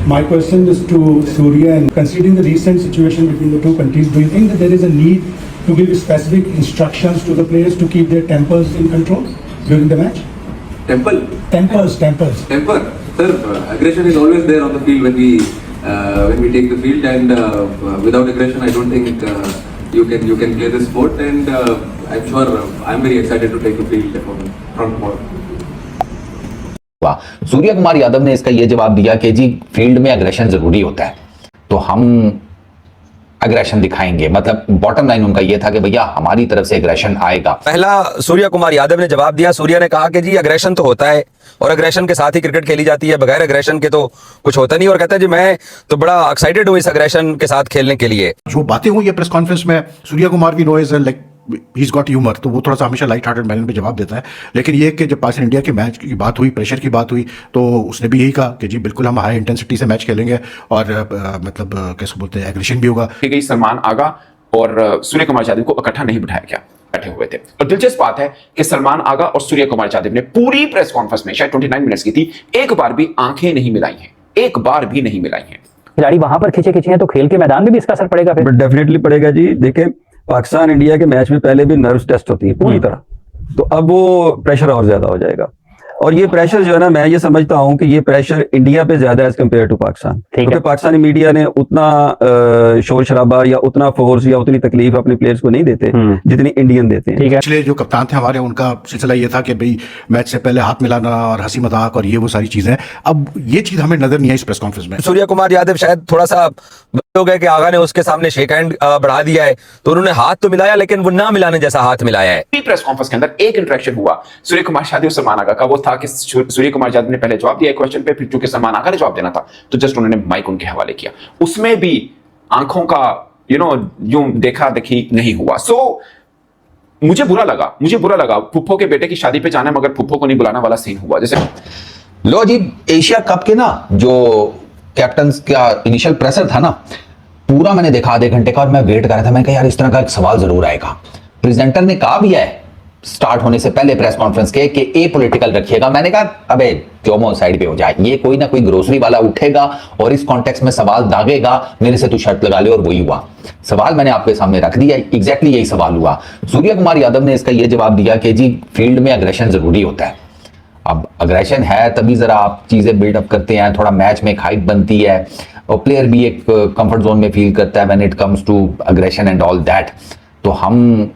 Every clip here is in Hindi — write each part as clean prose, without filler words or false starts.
My question is to Surya, and considering the recent situation between the two countries, do you think that there is a need to give specific instructions to the players to keep their tempers in control during the match? Temper. Sir, aggression is always there on the field when we take the field, and without aggression, I don't think you can play this sport. And I'm sure I'm very excited to take the field from tomorrow. Surya Kumar Yadav ने इसका यह जवाब दिया कि जी फील्ड में एग्रेशन जरूरी होता है, तो हम एग्रेशन दिखाएंगे। मतलब बॉटम लाइन उनका यह था कि भैया हमारी तरफ से एग्रेशन आएगा। पहला सूर्य कुमार यादव ने जवाब दिया। सूर्य ने कहा कि जी एग्रेशन तो होता है और एग्रेशन के साथ ही क्रिकेट खेली जाती है, बगैर एग्रेशन के तो कुछ होता नहीं। और कहता है जी मैं तो बड़ा एक्साइटेड हूं इस एग्रेशन के साथ खेलने के लिए। जो बातें हुई है प्रेस कॉन्फ्रेंस में, सूर्य कुमार भी know is like he's got humor, तो वो थोड़ा सा हमेशा लाइट हार्टेड मैनर में जवाब देता है। लेकिन ये कि जब पाकिस्तान इंडिया के मैच की बात हुई, प्रेशर की बात हुई, तो उसने भी यही कहा कि जी बिल्कुल हम हाई इंटेंसिटी से मैच खेलेंगे और मतलब कैसे बोलते हैं एग्रेशन भी होगा। गई सलमान आगा और सूर्य कुमार यादव को इकट्ठा नहीं बिठाया गया, बैठे हुए थे। और दिलचस्प बात है कि सलमान आगा और सूर्य कुमार यादव ने पूरी प्रेस कॉन्फ्रेंस में, शायद 29 मिनट्स की थी, एक बार भी आंखें नहीं मिलाई हैं, एक बार भी नहीं मिलाई हैं। खिलाड़ी वहां पर खींचे हैं तो खेल के मैदान में भी इसका असर पड़ेगा फिर? डेफिनेटली पड़ेगा जी। देखें पाकिस्तान इंडिया के मैच में पहले भी नर्व्स टेस्ट होती है पूरी तरह, तो अब वो प्रेशर और ज्यादा हो जाएगा। और ये प्रेशर जो है ना, मैं ये समझता हूं कि ये प्रेशर इंडिया पे ज्यादा है एज कम्पेयर टू पाकिस्तान, क्योंकि पाकिस्तानी मीडिया ने उतना शोर शराबा या उतना फोर्स या उतनी तकलीफ अपने प्लेयर्स को नहीं देते जितनी इंडियन देते हैं। पिछले जो कप्तान थे हमारे, उनका सिलसिला ये था कि भाई मैच से पहले हाथ मिलाना और हंसी मजाक और ये वो सारी चीजें, अब ये चीज हमें नजर नहीं आई इस प्रेस कॉन्फ्रेंस में। सूर्य कुमार यादव शायद थोड़ा सा हो गए कि आगा ने उसके सामने शेक हैंड बढ़ा दिया है, तो उन्होंने हाथ तो मिलाया लेकिन वो ना मिलाने जैसा हाथ मिलाया है। प्रेस कॉन्फ्रेंस के अंदर एक इंटरेक्शन हुआ सूर्य कुमार यादव और सलमान आगा का, वो था कि सूर्य कुमार यादव ने पहले जवाब दिया क्वेश्चन पे, फिर चूंकि सलमान आगा ने जवाब देना था तो जस्ट उन्होंने माइक उनके हवाले किया। उसमें भी आंखों का यूं देखा देखी नहीं हुआ। सो मुझे बुरा लगा। फुप्पो के बेटे की शादी पे जाना मगर फुप्पो को नहीं बुलाना वाला सीन हुआ। जैसे लो जी, एशिया कप के ना जो कैप्टन का इनिशियल प्रेशर था ना, पूरा मैंने देखा आधे घंटे का, और मैं वेट कर रहा था। मैं कहा यार इस तरह का एक सवाल जरूर आएगा। प्रेजेंटर ने कहा भी है स्टार्ट होने से पहले प्रेस कॉन्फ्रेंस के कि ए पॉलिटिकल रखिएगा। मैंने कहा अबे जोमो साइड पे हो जाए, ये कोई ना कोई ग्रोसरी वाला उठेगा और इस कॉन्टेक्स्ट में सवाल दागेगा, मेरे से तू शर्त लगा ले। और वही हुआ। सवाल मैंने आपके सामने रख दिया, एग्जैक्टली यही सवाल हुआ। सूर्य कुमार यादव ने इसका यह जवाब दिया कि जी फील्ड में अग्रेशन जरूरी होता है। अब अग्रेशन है तभी जरा आप चीजें बिल्डअप करते हैं, थोड़ा मैच में एक हाइप बनती है और प्लेयर भी एक कंफर्ट जोन में फील करता है when it comes to aggression and all that. तो हम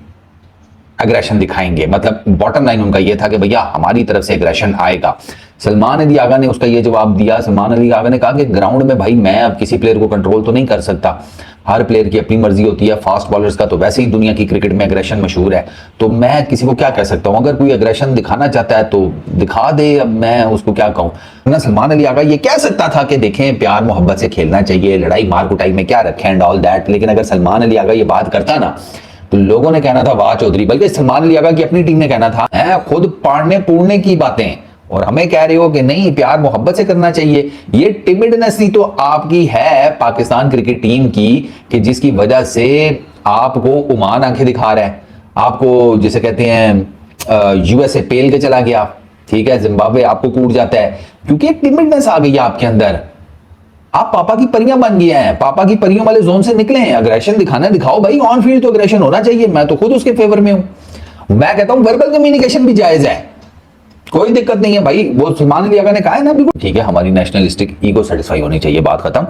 एग्रेशन दिखाएंगे। मतलब बॉटम लाइन उनका यह था कि भैया हमारी तरफ से एग्रेशन आएगा। सलमान अली आगा ने उसका यह जवाब दिया। सलमान अली आगा ने कहा कि ग्राउंड में भाई मैं अब किसी प्लेयर को कंट्रोल तो नहीं कर सकता, हर प्लेयर की अपनी मर्जी होती है। फास्ट बॉलर्स का तो वैसे ही दुनिया की क्रिकेट में एग्रेशन मशहूर है, तो मैं किसी को क्या कह सकता हूं। अगर कोई एग्रेशन दिखाना चाहता है तो दिखा दे, अब मैं उसको क्या कहूं ना। सलमान अली आगा ये कह सकता था कि देखें प्यार मोहब्बत से खेलना चाहिए, लड़ाई मार कुटाई में क्या रखें एंड ऑल दैट। लेकिन अगर सलमान अली आगा ये बात करता ना तो लोगों ने कहना था वाह चौधरी, बल्कि सलमान अली आगा की अपनी टीम ने कहना था है खुद पाड़ने पूड़ने की बातें और हमें कह रहे हो कि नहीं प्यार मोहब्बत से करना चाहिए। ये टिमिडनेस ही तो आपकी है पाकिस्तान क्रिकेट टीम की, कि जिसकी वजह से आपको ओमान आंखें दिखा रहा है, आपको जिसे कहते हैं यूएसए पेल के चला गया, ठीक है, जिम्बाब्वे आपको कूट जाता है, क्योंकि एक टिमिडनेस आ गई है आपके अंदर। आप पापा की परियां बन गए हैं, पापा की परियों वाले जोन से निकले हैं। अग्रेशन दिखाना दिखाओ भाई, ऑन फील्ड तो अग्रेशन होना चाहिए। मैं तो खुद उसके फेवर में हूं। मैं कहता हूं वर्बल कम्युनिकेशन भी जायज है, कोई दिक्कत नहीं है भाई। वो सलमान अली आगा ने कहा है ना, बिल्कुल ठीक है, हमारी नेशनलिस्टिक ईगो सेटिस्फाई होनी चाहिए, बात खत्म।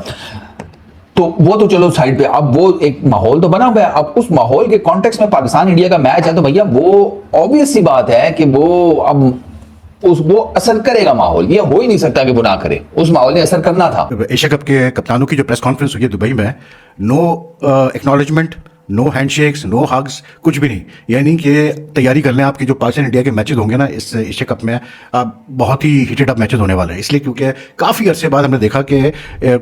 तो वो तो चलो साइड पे, अब वो एक माहौल तो बना हुआ है। अब उस माहौल के कॉन्टेक्स्ट में पाकिस्तान इंडिया का मैच है, तो भैया वो ऑब्वियस सी बात है कि वो अब वो असर करेगा माहौल। ये हो ही नहीं सकता कि वो ना करे, उस माहौल ने असर करना था। एशिया कप के कप्तानों की जो प्रेस कॉन्फ्रेंस हुई है दुबई में, no acknowledgement, no handshakes, no hugs, कुछ भी नहीं। यानी कि तैयारी कर लें, आपके जो पाकिस्तान इंडिया के मैचेस होंगे ना इस एशिया कप में, बहुत ही हीटेड अप मैचेस होने वाले हैं। इसलिए क्योंकि काफ़ी अरसे बाद हमने देखा कि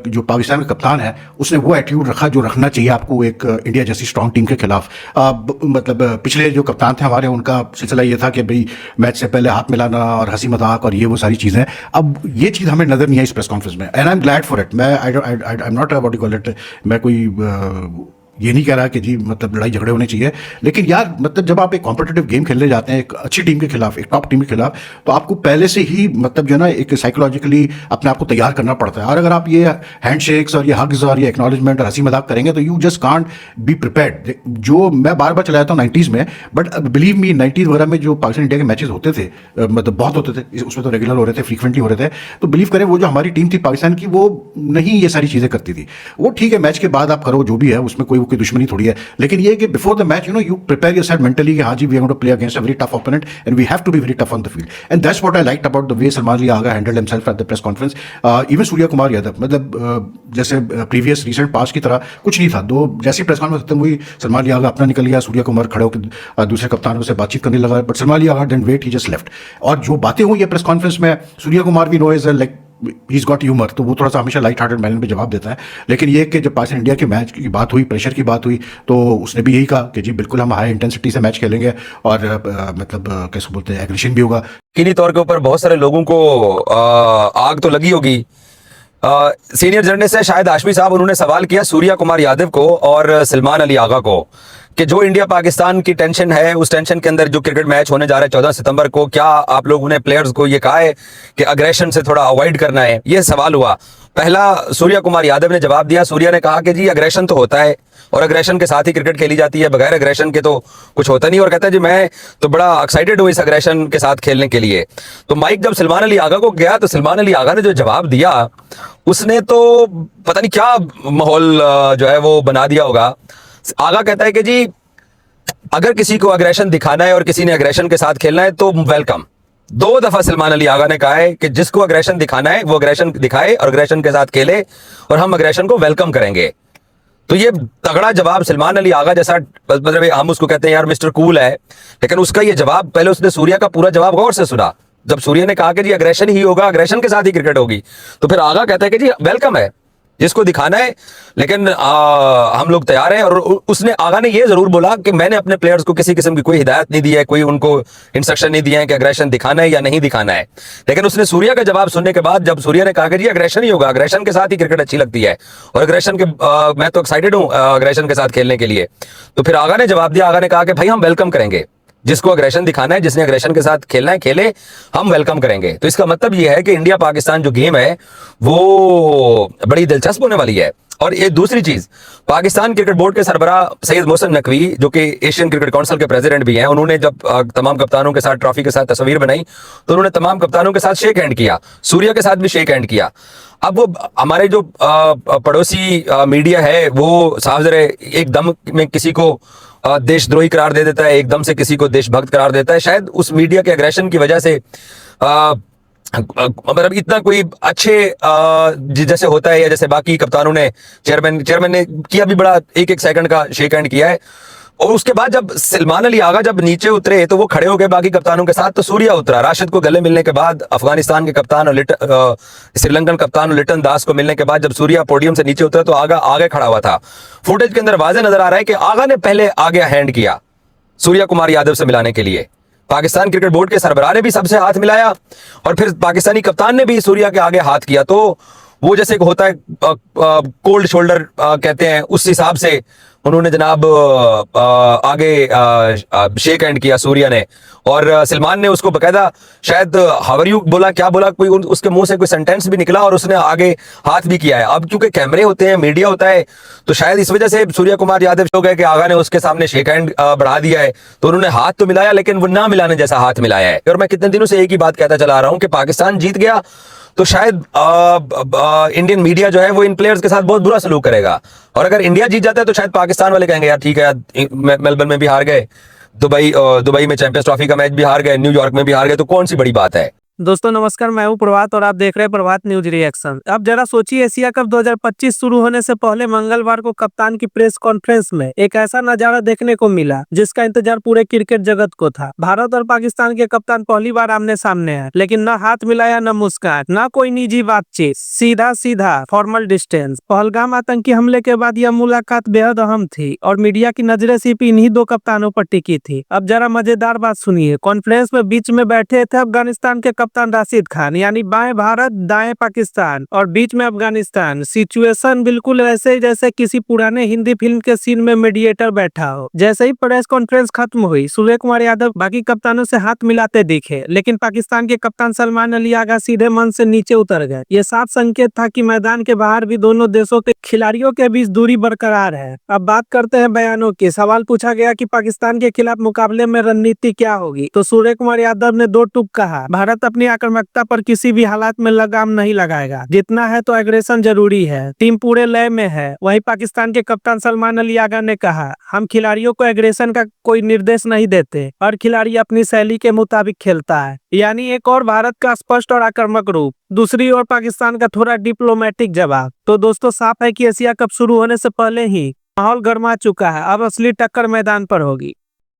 जो पाकिस्तान का कप्तान है उसने वो एटीट्यूड रखा जो रखना चाहिए आपको एक इंडिया जैसी स्ट्रॉन्ग टीम के खिलाफ। मतलब पिछले जो कप्तान थे हमारे, उनका सिलसिला ये था कि भाई मैच से पहले हाथ मिलाना और हंसी मजाक और ये वो सारी चीज़ें, अब ये चीज़ हमें नजर नहीं आई इस प्रेस कॉन्फ्रेंस में। And I am glad for it. मैं I am not what you call it, मैं कोई ये नहीं कह रहा कि जी मतलब लड़ाई झगड़े होने चाहिए, लेकिन यार मतलब जब आप एक कॉम्पिटिटिव गेम खेलने जाते हैं एक अच्छी टीम के खिलाफ, एक टॉप टीम के खिलाफ, तो आपको पहले से ही मतलब जो है ना एक साइकोलॉजिकली अपने आप को तैयार करना पड़ता है। और अगर आप ये हैंडशेक्स और ये हग्स और ये एक्नॉलेजमेंट और हंसी मजाक करेंगे तो you just can't be prepared. जो मैं बार बार चला जाता हूँ 90s में, बट बिलीव मी 90s वगैरह में जो पाकिस्तान इंडिया के मैचेस होते थे मतलब बहुत होते थे, उसमें तो रेगुलर हो रहे थे, फ्रीक्वेंटली हो रहे थे, तो बिलीव करें वो जो हमारी टीम थी पाकिस्तान की वो नहीं ये सारी चीज़ें करती थी। वो ठीक है मैच के बाद आप करो जो भी है, उसमें कोई दुश्मनी थोड़ी है, लेकिन ये कि before the match you prepare yourself mentally कि हाँ जी we are going to play against a very tough opponent and we have to be very tough on the field. And that's what I liked about the way Salman Ali Agha handled himself at the press conference. Even Surya Kumar Yadav मतलब जैसे प्रीवियस रिसेंट पास की तरह कुछ नहीं था। जैसी प्रेस कॉन्फ्रेंस खत्म हुई सलमान अली आगा अपना निकल गया, सूर्या कुमार खड़े होकर दूसरे कप्तानों से बातचीत करने लगा, but Salman Ali Agha didn't wait, he just left. और जो बातें हुई है प्रेस कॉन्फ्रेंस में, सूर्या कुमार भी know is like he's got humor, तो वो थोड़ा सा हमेशा लाइट हार्टेड मैनर में जवाब देता है। लेकिन ये कि जब पाकिस्तान इंडिया के मैच की बात हुई, प्रेशर की बात हुई, तो उसने भी यही कहा कि जी बिल्कुल हम हाई इंटेंसिटी से मैच खेलेंगे और मतलब कैसे बोलते हैं एग्रेशन भी होगा। यकीनी तौर के ऊपर बहुत सारे लोगों को आग तो लगी होगी। सीनियर जर्नलिस्ट है शायद हाशमी साहब, उन्होंने सवाल किया सूर्या कुमार यादव को और सलमान अली आगा को कि जो इंडिया पाकिस्तान की टेंशन है, उस टेंशन के अंदर जो क्रिकेट मैच होने जा रहा है 14 सितंबर को, क्या आप लोग उन्हें प्लेयर्स को ये कहा है कि अग्रेशन से थोड़ा अवॉइड करना है? ये सवाल हुआ। पहला सूर्या कुमार यादव ने जवाब दिया। सूर्या ने कहा कि जी अग्रेशन तो होता है और अग्रेशन के साथ ही क्रिकेट खेली जाती है, बगैर अग्रेशन के तो कुछ होता नहीं। और कहता है जी मैं तो बड़ा एक्साइटेड हूँ इस अग्रेशन के साथ खेलने के लिए। तो माइक जब सलमान अली आगा को गया तो सलमान अली आगा ने जो जवाब दिया उसने तो पता नहीं क्या माहौल जो है वो बना दिया होगा। आगा कहता है कि जी अगर किसी को अग्रेशन दिखाना है और किसी ने अग्रेशन के साथ खेलना है तो वेलकम। 2 दफा सलमान अली आगा ने कहा है कि जिसको अग्रेशन दिखाना है वो अग्रेशन दिखाए और अग्रेशन के साथ खेले और हम अग्रेशन को वेलकम करेंगे। तो ये तगड़ा जवाब सलमान अली आगा जैसा, मतलब हम उसको कहते हैं यार मिस्टर कूल है, लेकिन उसका ये जवाब, पहले उसने सूर्या का पूरा जवाब गौर से सुना। जब सूर्या ने कहा कि जी अग्रेशन ही होगा, अग्रेशन के साथ ही क्रिकेट होगी, तो फिर आगा कहता है कि जी वेलकम है जिसको दिखाना है, लेकिन हम लोग तैयार हैं। और उसने आगा ने ये जरूर बोला कि मैंने अपने प्लेयर्स को किसी किस्म की कोई हिदायत नहीं दी है, कोई उनको इंस्ट्रक्शन नहीं दिया है कि अग्रेशन दिखाना है या नहीं दिखाना है। लेकिन उसने सूर्या का जवाब सुनने के बाद जब सूर्या ने कहा कि जी अग्रेशन ही होगा, अग्रेशन के साथ ही क्रिकेट अच्छी लगती है और अग्रेशन के मैं तो एक्साइटेड हूँ अग्रेशन के साथ खेलने के लिए, तो फिर आगा ने जवाब दिया। आगा ने कहा कि भाई हम वेलकम करेंगे, जिसको अग्रेशन दिखाना है, जिसने अग्रेशन के साथ खेलना है खेले, हम वेलकम करेंगे। तो इसका मतलब यह है कि इंडिया पाकिस्तान जो गेम है वो बड़ी दिलचस्प होने वाली है। और ये दूसरी चीज, पाकिस्तान क्रिकेट बोर्ड के सरबराह सैयद मोहसिन नकवी जो कि एशियन क्रिकेट काउंसिल के प्रेसिडेंट भी हैं, उन्होंने जब तमाम कप्तानों के साथ ट्रॉफी के साथ तस्वीर बनाई तो उन्होंने तमाम कप्तानों के साथ शेक हैंड किया, सूर्या के साथ भी शेक हैंड किया। अब वो हमारे जो पड़ोसी मीडिया है वो साफ जरे एकदम में किसी को देशद्रोही करार दे देता है, एकदम से किसी को देशभक्त करार देता है। शायद उस मीडिया के एग्रेशन की वजह से मतलब इतना कोई अच्छे जैसे होता है या जैसे बाकी कप्तानों ने, चेयरमैन ने किया भी बड़ा 1-1 सेकंड का शेक हैंड किया है। और उसके बाद जब सलमान अली आगा जब नीचे उतरे तो वो खड़े हो गए बाकी कप्तानों के साथ, तो सूर्या उतरा। राशिद को गले मिलने के बाद, अफगानिस्तान के कप्तान और श्रीलंकन कप्तान लिटन दास को मिलने के बाद जब सूर्या पोडियम से नीचे उतरा तो आगा आगे खड़ा हुआ था। फुटेज के अंदर वाज़ेह नजर आ रहा है कि आगा ने पहले आगे हैंड किया सूर्या कुमार यादव से मिलाने के लिए। पाकिस्तान क्रिकेट बोर्ड के सरबराह ने भी सबसे हाथ मिलाया और फिर पाकिस्तानी कप्तान ने भी सूर्या के आगे हाथ किया। तो वो जैसे होता है कोल्ड शोल्डर कहते हैं, उस हिसाब से उन्होंने जनाब आगे शेक हैंड किया सूर्या ने। और सलमान ने उसको बकायदा शायद हावर यू बोला, क्या बोला, कोई उसके मुंह से कोई सेंटेंस भी निकला और उसने आगे हाथ भी किया है। अब क्योंकि कैमरे होते हैं, मीडिया होता है, तो शायद इस वजह से सूर्या कुमार यादव हो गए कि आगा ने उसके सामने शेक हैंड बढ़ा दिया है, तो उन्होंने हाथ तो मिलाया लेकिन वो ना मिलाने जैसा हाथ मिलाया है। और मैं कितने दिनों से एक ही बात कहता चला आ रहा हूं कि पाकिस्तान जीत गया तो शायद इंडियन मीडिया जो है वो इन प्लेयर्स के साथ बहुत बुरा सलूक करेगा, और अगर इंडिया जीत जाता है तो शायद पाकिस्तान वाले कहेंगे यार ठीक है यार, मेलबर्न में भी हार गए, दुबई में चैंपियंस ट्रॉफी का मैच भी हार गए, न्यूयॉर्क में भी हार गए, तो कौन सी बड़ी बात है। दोस्तों नमस्कार, मैं हूं प्रभात और आप देख रहे हैं प्रभात न्यूज रिएक्शन। अब जरा सोचिए, एशिया कप 2025 शुरू होने से पहले मंगलवार को कप्तान की प्रेस कॉन्फ्रेंस में एक ऐसा नजारा देखने को मिला जिसका इंतजार पूरे क्रिकेट जगत को था। भारत और पाकिस्तान के कप्तान पहली बार आमने सामने हैं, लेकिन न हाथ मिलाया, न मुस्कान, न कोई निजी बातचीत, सीधा सीधा फॉर्मल डिस्टेंस। पहलगाम आतंकी हमले के बाद यह मुलाकात बेहद अहम थी और मीडिया की नजरें सिर्फ इन्हीं 2 कप्तानों पर टिकी थी। अब जरा मजेदार बात सुनिए। कॉन्फ्रेंस में बीच में बैठे थे अफगानिस्तान के कप्तान राशिद खान, यानी बाएं भारत दाएं पाकिस्तान और बीच में अफगानिस्तान। सिचुएशन बिल्कुल ऐसे ही जैसे किसी पुराने हिंदी फिल्म के सीन में मीडिएटर बैठा हो। जैसे ही प्रेस कॉन्फ्रेंस खत्म हुई, सूर्य कुमार यादव बाकी कप्तानों से हाथ मिलाते दिखे, लेकिन पाकिस्तान के कप्तान सलमान अली आगा सीधे मन से नीचे उतर गए। ये साफ संकेत था कि मैदान के बाहर भी दोनों देशों के खिलाड़ियों के बीच दूरी बरकरार है। अब बात करते हैं बयानों की। सवाल पूछा गया कि पाकिस्तान के खिलाफ मुकाबले में रणनीति क्या होगी, तो सूर्य कुमार यादव ने दो टूक कहा, भारत अपनी आक्रामकता पर किसी भी हालात में लगाम नहीं लगाएगा, जितना है तो एग्रेशन जरूरी है, टीम पूरे लय में है। वहीं पाकिस्तान के कप्तान सलमान अली आगा ने कहा, हम खिलाड़ियों को एग्रेशन का कोई निर्देश नहीं देते और खिलाड़ी अपनी शैली के मुताबिक खेलता है। यानी एक और भारत का स्पष्ट और आक्रामक रूप, दूसरी ओर पाकिस्तान का थोड़ा डिप्लोमेटिक जवाब। तो दोस्तों साफ है कि एशिया कप शुरू होने से पहले ही माहौल गर्मा चुका है। अब असली टक्कर मैदान पर होगी।